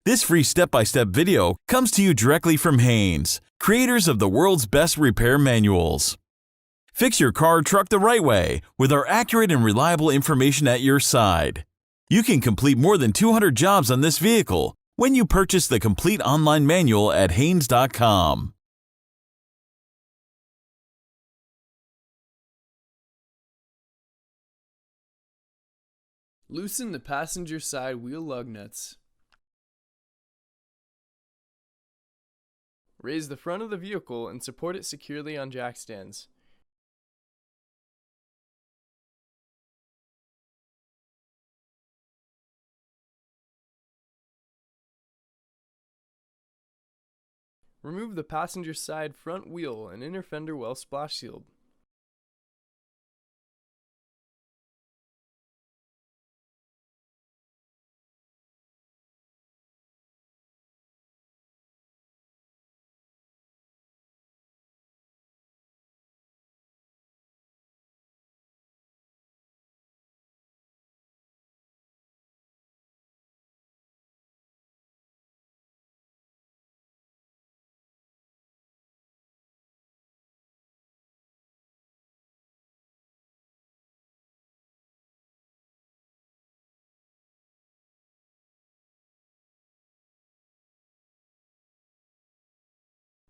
This free step-by-step video comes to you directly from Haynes, creators of the world's best repair manuals. Fix your car or truck the right way with our accurate and reliable information at your side. You can complete more than 200 jobs on this vehicle when you purchase the complete online manual at Haynes.com. Loosen the passenger side wheel lug nuts. Raise the front of the vehicle and support it securely on jack stands. Remove the passenger side front wheel and inner fender well splash shield.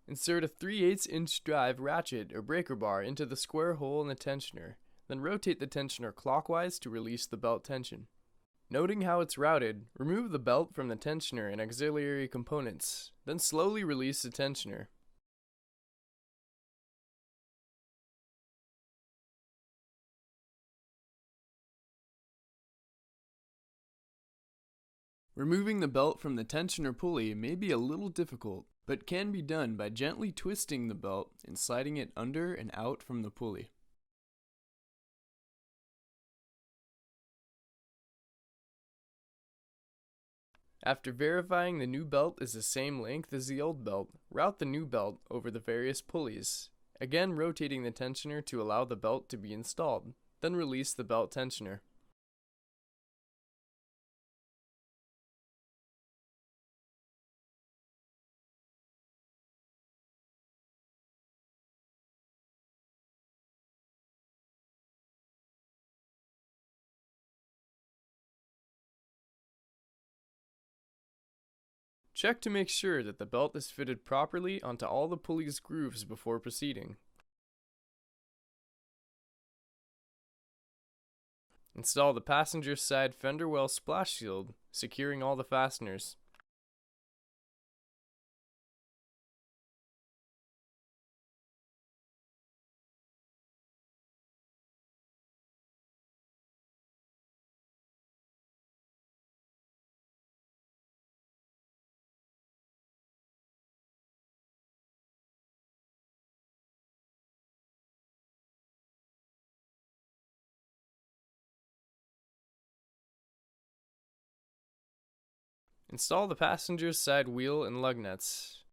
Insert a 3/8" drive ratchet or breaker bar into the square hole in the tensioner, then rotate the tensioner clockwise to release the belt tension. Noting how it's routed, remove the belt from the tensioner and auxiliary components, then slowly release the tensioner. Removing the belt from the tensioner pulley may be a little difficult, but can be done by gently twisting the belt and sliding it under and out from the pulley. After verifying the new belt is the same length as the old belt, route the new belt over the various pulleys, again rotating the tensioner to allow the belt to be installed, then release the belt tensioner. Check to make sure that the belt is fitted properly onto all the pulley's grooves before proceeding. Install the passenger side fender well splash shield, securing all the fasteners. Install the passenger side wheel and lug nuts.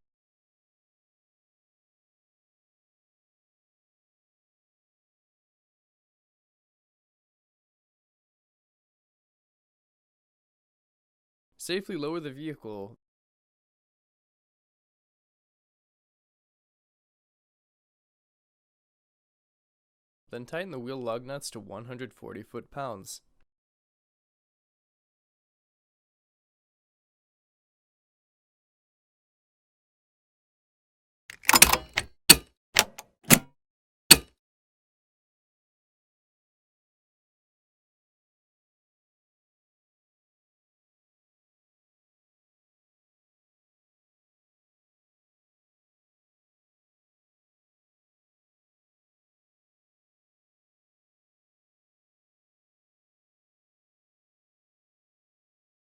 Safely lower the vehicle. Then tighten the wheel lug nuts to 140 foot-pounds.